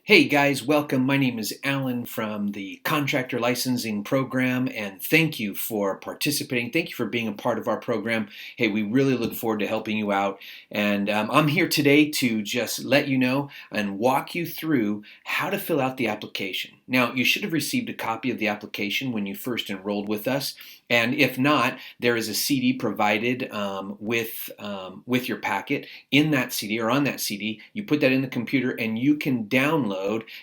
Hey guys, welcome. My name is Alan from the Contractor Licensing Program, and thank you for participating. Thank you for being a part of our program. Hey, we really look forward to helping you out. And I'm here today to just let you know and walk you through how to fill out the application. Now, you should have received a copy of the application when you first enrolled with us. And if not, there is a CD provided with your packet. In that CD or on that CD, you put that in the computer and you can download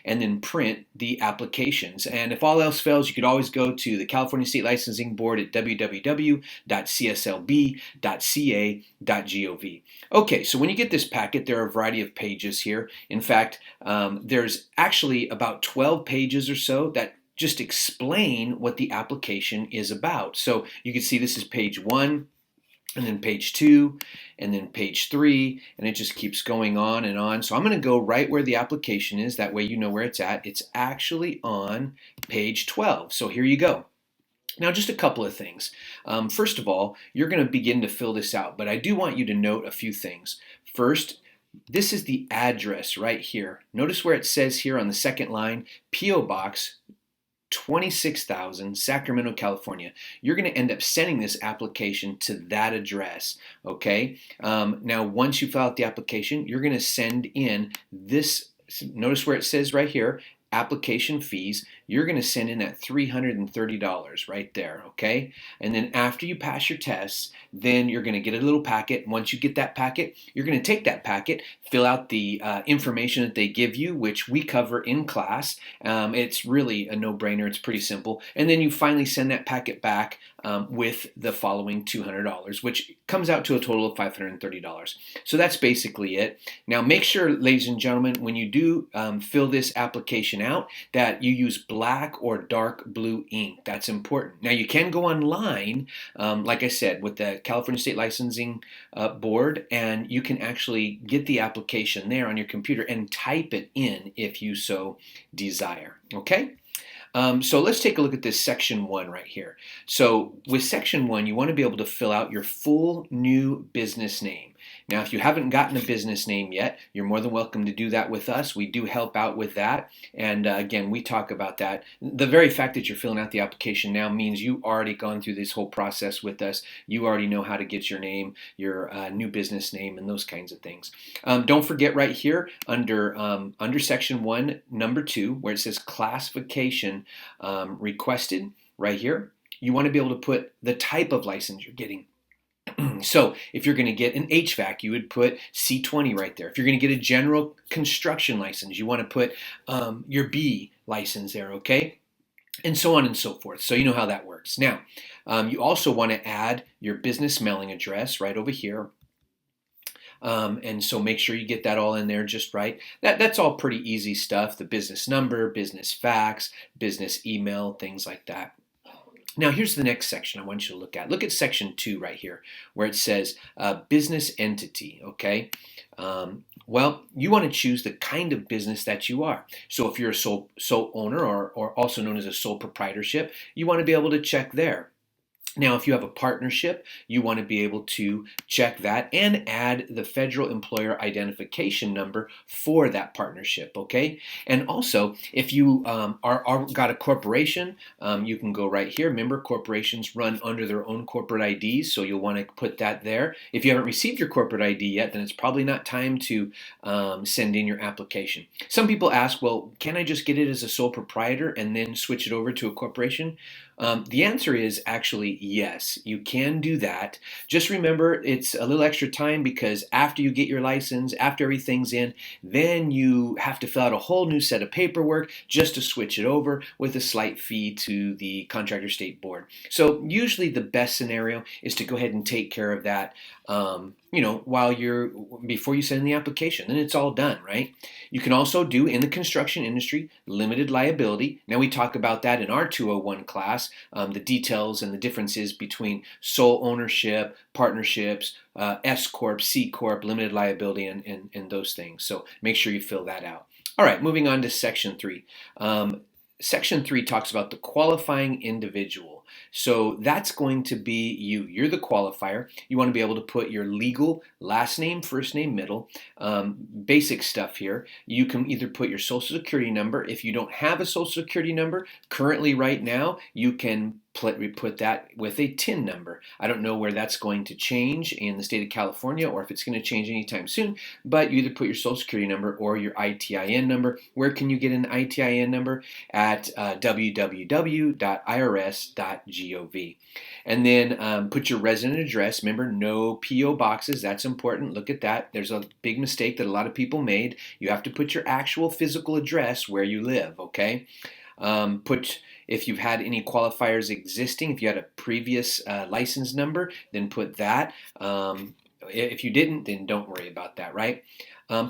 and then print the applications. And if all else fails, you could always go to the California State Licensing Board at www.cslb.ca.gov. Okay, so when you get this packet, there are a variety of pages here. In fact, there's actually about 12 pages or so that just explain what the application is about. So you can see this is page 1, and then page 2, and then page 3, and it just keeps going on and on. So I'm going to go right where the application is. That way you know where it's at. It's actually on page 12. So here you go. Now, just a couple of things. First of all, you're going to begin to fill this out, but I do want you to note a few things. First, this is the address right here. Notice where it says here on the second line, P.O. Box 26,000, Sacramento, California. You're going to end up sending this application to that address, okay? Now, once you fill out the application, you're going to send in this, notice where it says right here, application fees. You're going to send in that $330 right there, okay? And then after you pass your tests, then you're going to get a little packet. Once you get that packet, you're going to take that packet, fill out the information that they give you, which we cover in class. It's really a no-brainer. It's pretty simple. And then you finally send that packet back with the following $200, which comes out to a total of $530. So that's basically it. Now, make sure, ladies and gentlemen, when you do fill this application out, that you use black or dark blue ink. That's important. Now, you can go online, like I said, with the California State Licensing Board, and you can actually get the application there on your computer and type it in if you so desire. Okay? So let's take a look at this section 1 right here. So with section 1, you want to be able to fill out your full new business name. Now, if you haven't gotten a business name yet, you're more than welcome to do that with us. We do help out with that. And again, we talk about that. The very fact that you're filling out the application now means you've already gone through this whole process with us. You already know how to get your name, your new business name, and those kinds of things. Don't forget right here under section 1, number 2, where it says classification requested right here, you want to be able to put the type of license you're getting. So if you're going to get an HVAC, you would put C20 right there. If you're going to get a general construction license, you want to put your B license there, okay? And so on and so forth. So you know how that works. Now, you also want to add your business mailing address right over here. And so make sure you get that all in there just right. That's all pretty easy stuff. The business number, business fax, business email, things like that. Now, here's the next section I want you to look at. Look at section 2 right here, where it says business entity, okay? Well, you want to choose the kind of business that you are. So if you're a sole owner or also known as a sole proprietorship, you want to be able to check there. Now, if you have a partnership, you want to be able to check that and add the federal employer identification number for that partnership, okay? And also, if you got a corporation, you can go right here. Remember, corporations run under their own corporate IDs, so you'll want to put that there. If you haven't received your corporate ID yet, then it's probably not time to send in your application. Some people ask, well, can I just get it as a sole proprietor and then switch it over to a corporation? The answer is actually yes, you can do that. Just remember, it's a little extra time because after you get your license, after everything's in, then you have to fill out a whole new set of paperwork just to switch it over with a slight fee to the Contractor State Board. So usually the best scenario is to go ahead and take care of that before you send in the application. Then it's all done, right? You can also do in the construction industry limited liability. Now we talk about that in our 201 class, the details and the differences between sole ownership, partnerships, S Corp, C Corp, limited liability, and those things. So make sure you fill that out. All right, moving on to section 3. Section 3 talks about the qualifying individual. So that's going to be you. You're the qualifier. You want to be able to put your legal last name, first name, middle, basic stuff here. You can either put your social security number. If you don't have a social security number, currently right now, you can put that with a TIN number. I don't know where that's going to change in the state of California or if it's going to change anytime soon, but you either put your social security number or your ITIN number. Where can you get an ITIN number? At www.irs.gov. And then put your resident address. Remember, no P.O. boxes. That's important. Look at that. There's a big mistake that a lot of people made. You have to put your actual physical address where you live, okay? If you've had any qualifiers existing, if you had a previous license number, then put that. If you didn't, then don't worry about that, right?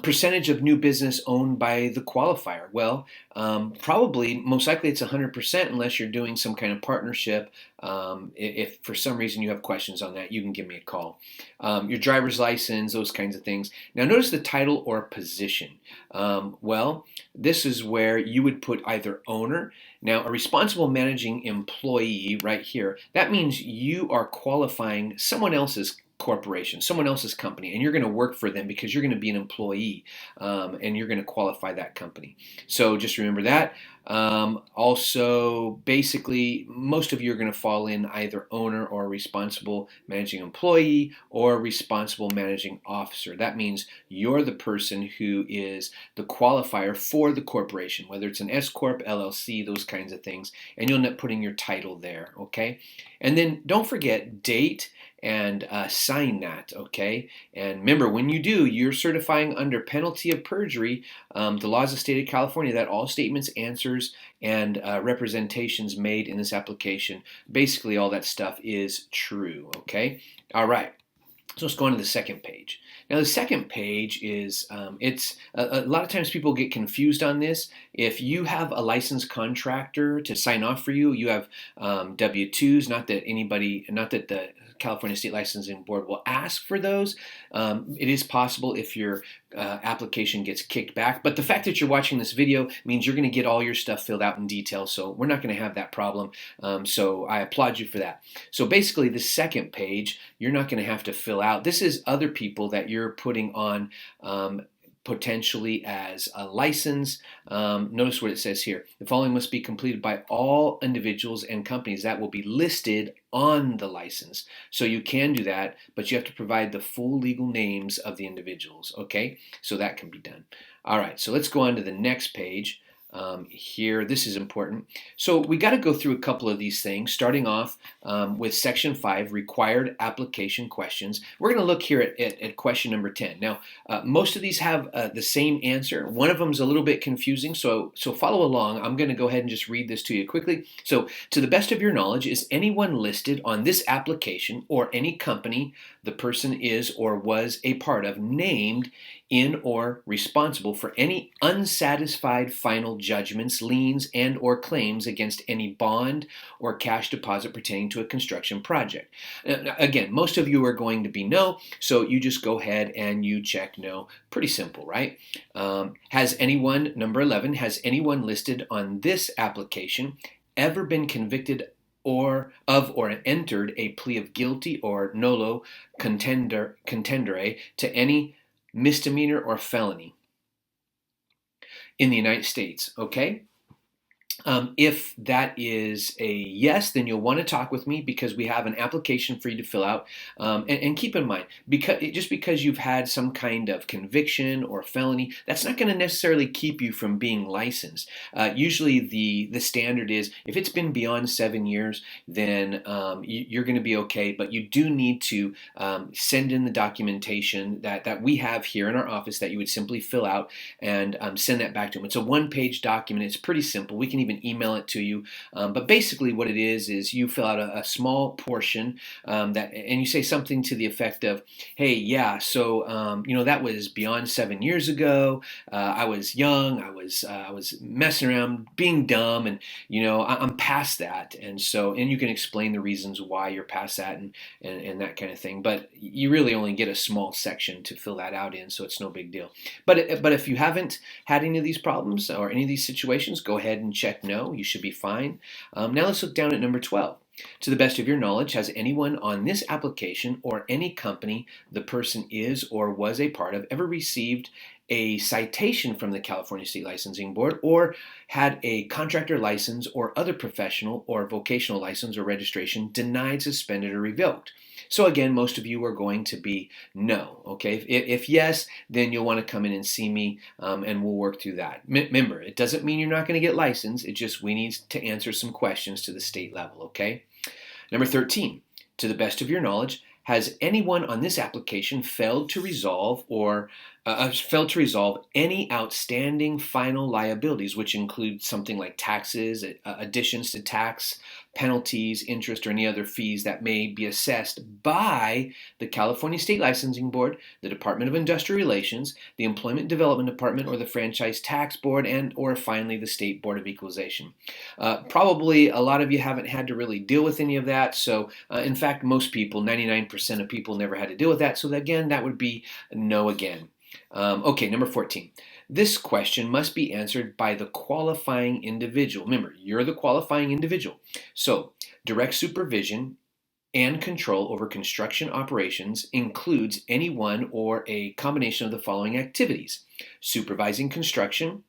Percentage of new business owned by the qualifier. Well, probably, most likely it's 100% unless you're doing some kind of partnership. If for some reason you have questions on that, you can give me a call. Your driver's license, those kinds of things. Now notice the title or position. Well, this is where you would put either owner. Now, a responsible managing employee right here, that means you are qualifying someone else's corporation, someone else's company, and you're going to work for them because you're going to be an employee and you're going to qualify that company. So just remember that. Also, basically, most of you are going to fall in either owner or responsible managing employee or responsible managing officer. That means you're the person who is the qualifier for the corporation, whether it's an S Corp, LLC, those kinds of things, and you'll end up putting your title there, okay? And then don't forget date and sign that, okay? And remember, when you do, you're certifying under penalty of perjury the laws of the state of California that all statements, answers, and representations made in this application, basically all that stuff is true, okay? All right. So let's go on to the second page. Now the second page is, it's a lot of times people get confused on this. If you have a licensed contractor to sign off for you, you have W-2s, not that the California State Licensing Board will ask for those. It is possible if your application gets kicked back, but the fact that you're watching this video means you're going to get all your stuff filled out in detail, so we're not going to have that problem. So I applaud you for that. So basically, the second page, you're not going to have to fill out. This is other people that you're putting on potentially as a license. Notice what it says here. The following must be completed by all individuals and companies that will be listed on the license. So you can do that, but you have to provide the full legal names of the individuals, okay? So that can be done. All right, so let's go on to the next page. Here, this is important. So we got to go through a couple of these things, starting off with Section 5, Required Application Questions. We're going to look here at question number 10. Now, most of these have the same answer. One of them is a little bit confusing, so follow along. I'm going to go ahead and just read this to you quickly. So, to the best of your knowledge, is anyone listed on this application or any company the person is or was a part of named in or responsible for any unsatisfied final judgments, liens, and or claims against any bond or cash deposit pertaining to a construction project? Again, most of you are going to be no, so you just go ahead and you check no. Pretty simple, right? Has anyone, number 11, has anyone listed on this application ever been convicted or entered a plea of guilty or nolo contendere to any misdemeanor or felony in the United States, okay? If that is a yes, then you'll want to talk with me because we have an application for you to fill out. And keep in mind, just because you've had some kind of conviction or felony, that's not going to necessarily keep you from being licensed. Usually the standard is if it's been beyond 7 years, then you're going to be okay. But you do need to send in the documentation that we have here in our office that you would simply fill out and send that back to them. It's a one-page document. It's pretty simple. We can even email it to you. But basically what it is you fill out a small portion and you say something to the effect of, hey, yeah, so, that was beyond 7 years ago. I was young. I was messing around, being dumb, and, I'm past that. And you can explain the reasons why you're past that and that kind of thing. But you really only get a small section to fill that out in, so it's no big deal. But if you haven't had any of these problems or any of these situations, go ahead and check check no. You should be fine. Now let's look down at number 12. To the best of your knowledge, has anyone on this application or any company the person is or was a part of ever received a citation from the California State Licensing Board or had a contractor license or other professional or vocational license or registration denied, suspended, or revoked? So again, most of you are going to be no, okay? If yes, then you'll want to come in and see me and we'll work through that. Remember, it doesn't mean you're not going to get licensed. It just we need to answer some questions to the state level, okay? Number 13, to the best of your knowledge, has anyone on this application failed to resolve any outstanding final liabilities, which include something like taxes, additions to tax, penalties, interest, or any other fees that may be assessed by the California State Licensing Board, the Department of Industrial Relations, the Employment Development Department, or the Franchise Tax Board, and or finally the State Board of Equalization? Probably a lot of you haven't had to really deal with any of that. So in fact, most people, 99% of people, never had to deal with that. So again, that would be no again. Okay, number 14. This question must be answered by the qualifying individual. Remember, you're the qualifying individual. So, direct supervision and control over construction operations includes any one or a combination of the following activities: supervising construction,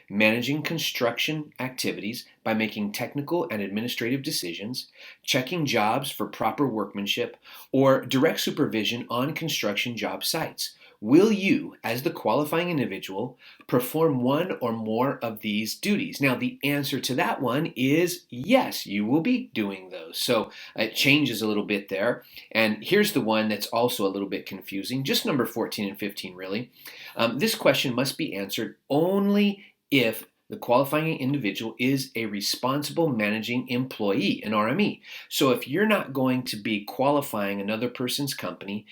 managing construction activities by making technical and administrative decisions, checking jobs for proper workmanship, or direct supervision on construction job sites. Will you, as the qualifying individual, perform one or more of these duties? Now, the answer to that one is yes, you will be doing those. So it changes a little bit there. And here's the one that's also a little bit confusing, just number 14 and 15, really. This question must be answered only if the qualifying individual is a responsible managing employee, an RME. So if you're not going to be qualifying another person's company,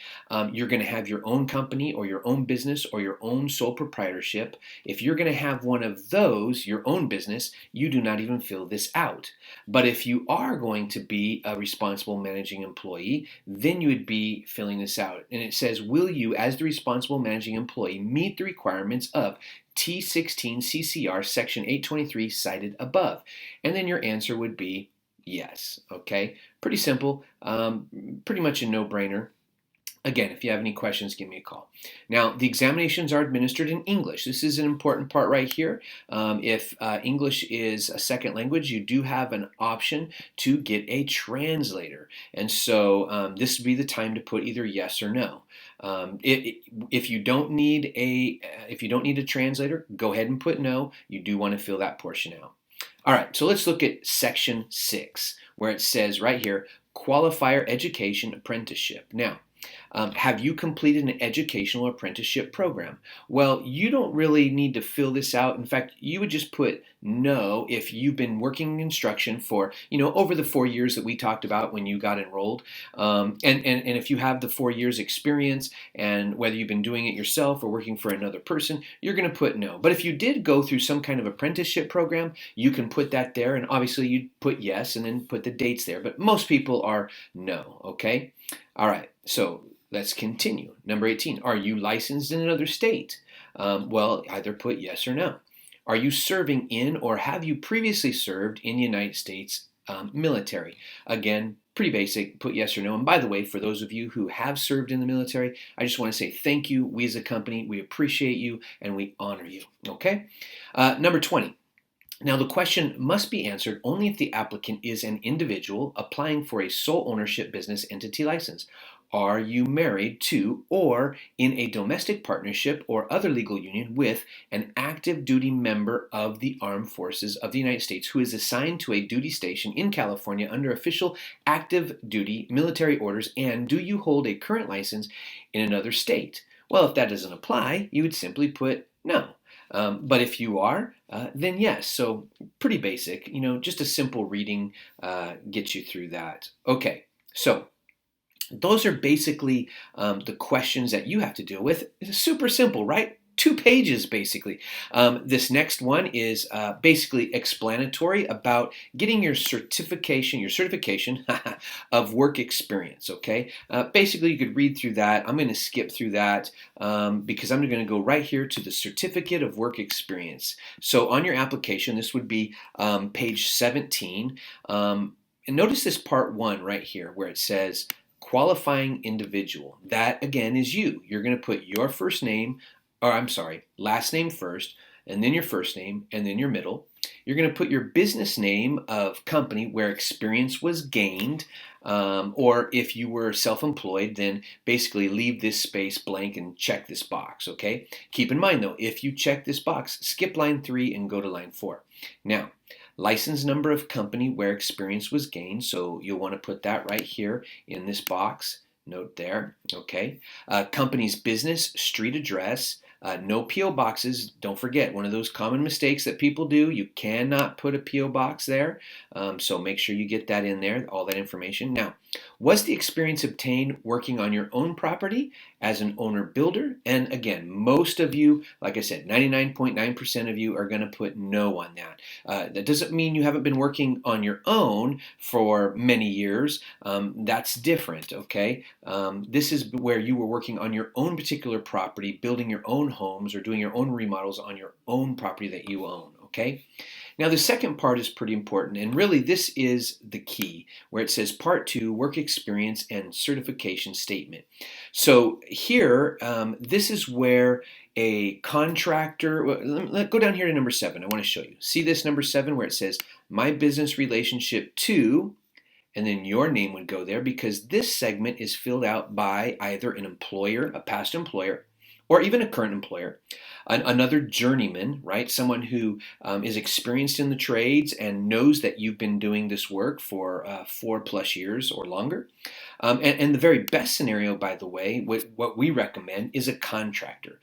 you're going to have your own company or your own business or your own sole proprietorship. If you're going to have one of those, your own business, you do not even fill this out. But if you are going to be a responsible managing employee, then you would be filling this out. And it says, will you, as the responsible managing employee, meet the requirements of T16 CCR section 823 cited above? And then your answer would be yes. Okay, pretty simple, pretty much a no-brainer. Again, if you have any questions, give me a call. Now, the examinations are administered in English. This is an important part right here. If English is a second language, you do have an option to get a translator. And so this would be the time to put either yes or no. If you don't need a translator, go ahead and put no. You do want to fill that portion out. All right, so let's look at section 6, where it says right here, qualifier education apprenticeship. Now, have you completed an educational apprenticeship program? Well, you don't really need to fill this out. In fact, you would just put no if you've been working in construction for, over the 4 years that we talked about when you got enrolled. And if you have the 4 years experience, and whether you've been doing it yourself or working for another person, you're going to put no. But if you did go through some kind of apprenticeship program, you can put that there, and obviously you'd put yes and then put the dates there. But most people are no, okay? All right, so let's continue. Number 18, are you licensed in another state? Well, either put yes or no. Are you serving in or have you previously served in the United States military? Again, pretty basic, put yes or no. And by the way, for those of you who have served in the military, I just want to say thank you. We as a company, we appreciate you and we honor you, okay? Number 20. Now, the question must be answered only if the applicant is an individual applying for a sole ownership business entity license. Are you married to or in a domestic partnership or other legal union with an active duty member of the Armed Forces of the United States who is assigned to a duty station in California under official active duty military orders, and do you hold a current license in another state? Well, if that doesn't apply, you would simply put no. But if you are, then yes. So pretty basic, just a simple reading gets you through that. Okay, so those are basically the questions that you have to deal with. It's super simple, right? 2 pages basically. This next one is basically explanatory about getting your certification of work experience. Okay, basically you could read through that. I'm going to skip through that because I'm going to go right here to the certificate of work experience. So on your application, this would be page 17. And notice this part 1 right here where it says qualifying individual. That again is you. You're going to put your last name first, and then your first name, and then your middle. You're going to put your business name of company where experience was gained, or if you were self-employed, then basically leave this space blank and check this box, okay? Keep in mind though, if you check this box, skip line 3 and go to line 4. Now, license number of company where experience was gained, so you'll want to put that right here in this box. Note there, okay? Company's business, street address, no P.O. boxes. Don't forget, one of those common mistakes that people do, you cannot put a P.O. box there. So make sure you get that in there, all that information. Now, was the experience obtained working on your own property as an owner builder? And again, most of you, like I said, 99.9% of you are going to put no on that. That doesn't mean you haven't been working on your own for many years. That's different, okay? This is where you were working on your own particular property, building your own homes or doing your own remodels on your own property that you own, okay? Now the second part is pretty important, and really this is the key, where it says part 2, work experience and certification statement. So here, this is where a contractor, let's go down here to number 7. I want to show you. See this number 7 where it says my business relationship to, and then your name would go there because this segment is filled out by either an employer, a past employer, or even a current employer, another journeyman, right? Someone who is experienced in the trades and knows that you've been doing this work for 4+ years or longer. And the very best scenario, by the way, what we recommend is a contractor.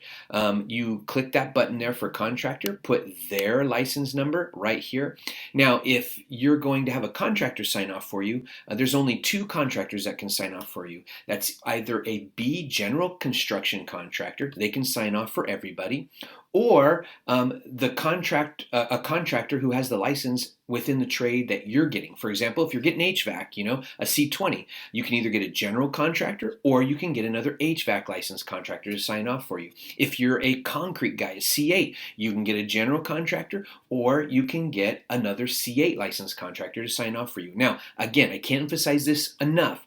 You click that button there for contractor, put their license number right here. Now, if you're going to have a contractor sign off for you, there's only 2 contractors that can sign off for you. That's either a B general construction contractor, they can sign off for everybody, or a contractor who has the license within the trade that you're getting. For example, if you're getting HVAC, a C20, you can either get a general contractor or you can get another HVAC licensed contractor to sign off for you. If you're a concrete guy, a C8, you can get a general contractor or you can get another C8 licensed contractor to sign off for you. Now, again, I can't emphasize this enough.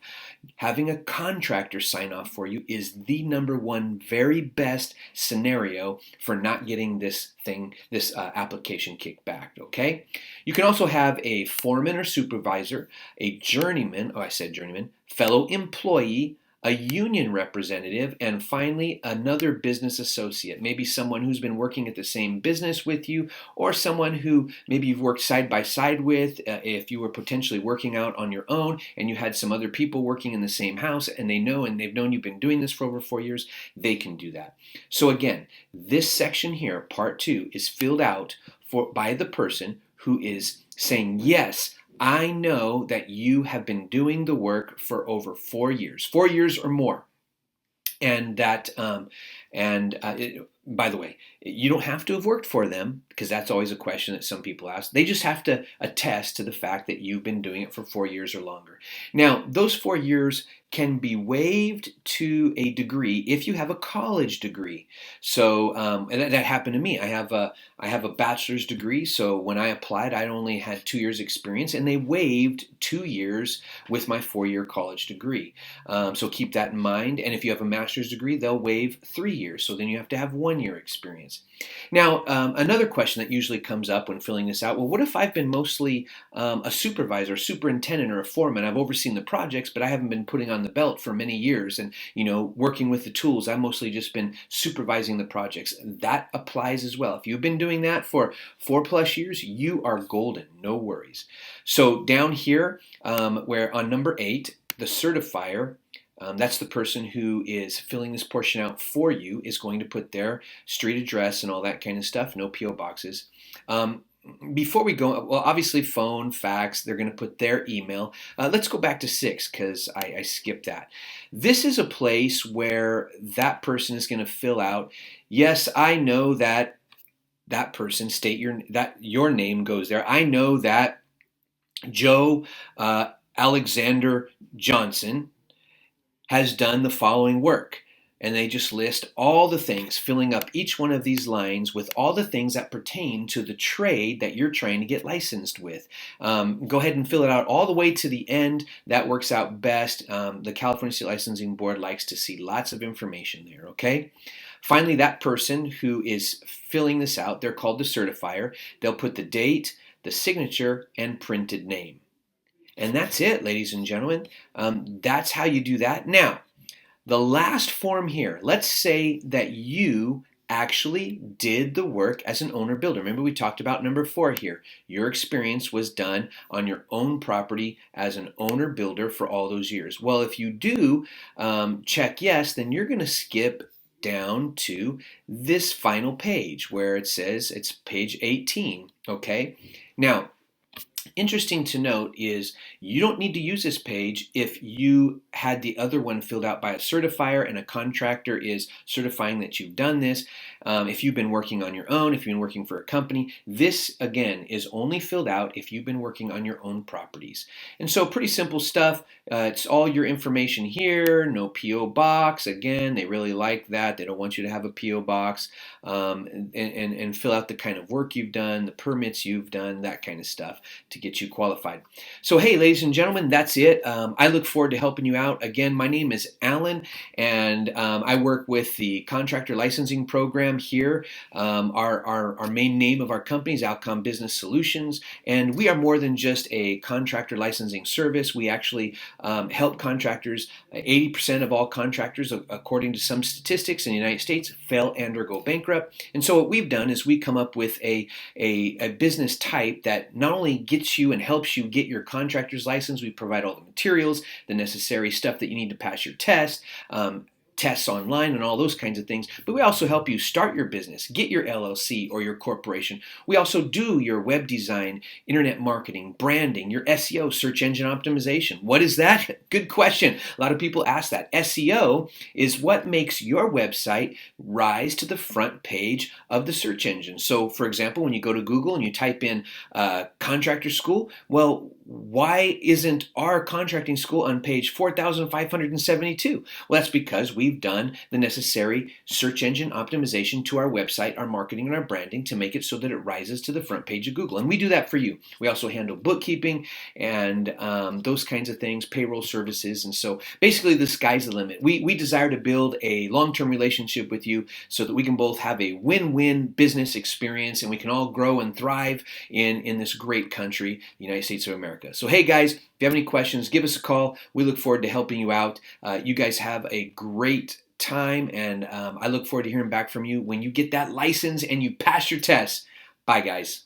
Having a contractor sign off for you is the number one very best scenario for not getting this application kicked back, okay? You can also have a foreman or supervisor, a journeyman, fellow employee, a union representative, and finally another business associate, maybe someone who's been working at the same business with you, or someone who maybe you've worked side by side with if you were potentially working out on your own and you had some other people working in the same house and they've known you've been doing this for over 4 years, they can do that. So again, this section here, part 2, is filled out by the person who is saying, yes, I know that you have been doing the work for over 4 years or more. And that, by the way, you don't have to have worked for them because that's always a question that some people ask. They just have to attest to the fact that you've been doing it for 4 years or longer. Now, those 4 years can be waived to a degree if you have a college degree. So and that happened to me. I have a bachelor's degree. So when I applied, I only had 2 years experience, and they waived 2 years with my 4-year college degree. So keep that in mind. And if you have a master's degree, they'll waive 3 years. So then you have to have 1 year experience. Now, another question that usually comes up when filling this out, well, what if I've been mostly a supervisor, superintendent, or a foreman? I've overseen the projects, but I haven't been putting on the belt for many years and, working with the tools. I've mostly just been supervising the projects. That applies as well. If you've been doing that for 4+ years, you are golden. No worries. So down here, where on number 8, the certifier, that's the person who is filling this portion out for you, is going to put their street address and all that kind of stuff, no P.O. boxes. before we go, well, obviously phone, fax, they're going to put their email. Let's go back to 6 because I skipped that. This is a place where that person is going to fill out, yes, I know that that person, state your name goes there. I know that Joe Alexander Johnson has done the following work. And they just list all the things, filling up each one of these lines with all the things that pertain to the trade that you're trying to get licensed with. Go ahead and fill it out all the way to the end. That works out best. The California State Licensing Board likes to see lots of information there, okay? Finally, that person who is filling this out, they're called the certifier. They'll put the date, the signature, and printed name. And that's it, ladies and gentlemen. That's how you do that. Now, the last form here, let's say that you actually did the work as an owner builder. Remember we talked about number 4 here. Your experience was done on your own property as an owner builder for all those years. Well, if you do check yes, then you're going to skip down to this final page where it says it's page 18, okay? Now, interesting to note is you don't need to use this page if you had the other one filled out by a certifier and a contractor is certifying that you've done this. If you've been working on your own, if you've been working for a company, this again is only filled out if you've been working on your own properties. And so pretty simple stuff. It's all your information here, no P.O. box. Again, they really like that. They don't want you to have a P.O. box, and fill out the kind of work you've done, the permits you've done, that kind of stuff to get you qualified. So hey, ladies and gentlemen, that's it. I look forward to helping you out. Again, my name is Alan, and I work with the Contractor Licensing Program here. Our main name of our company is Outcome Business Solutions, and we are more than just a contractor licensing service. We actually help contractors. 80% of all contractors, according to some statistics in the United States, fail and or go bankrupt. And so what we've done is we come up with a business type that not only gets you and helps you get your contractor's license, we provide all the materials, the necessary stuff that you need to pass your test, tests online and all those kinds of things, but we also help you start your business, get your LLC or your corporation. We also do your web design, internet marketing, branding, your SEO, search engine optimization. What is that? Good question. A lot of people ask that. SEO is what makes your website rise to the front page of the search engine. So for example, when you go to Google and you type in contractor school, well, why isn't our contracting school on page 4,572? Well, that's because we've done the necessary search engine optimization to our website, our marketing, and our branding to make it so that it rises to the front page of Google. And we do that for you. We also handle bookkeeping and those kinds of things, payroll services. And so basically the sky's the limit. We desire to build a long-term relationship with you so that we can both have a win-win business experience and we can all grow and thrive in this great country, the United States of America. So hey guys, if you have any questions, give us a call. We look forward to helping you out. You guys have a great time, and I look forward to hearing back from you when you get that license and you pass your tests. Bye guys.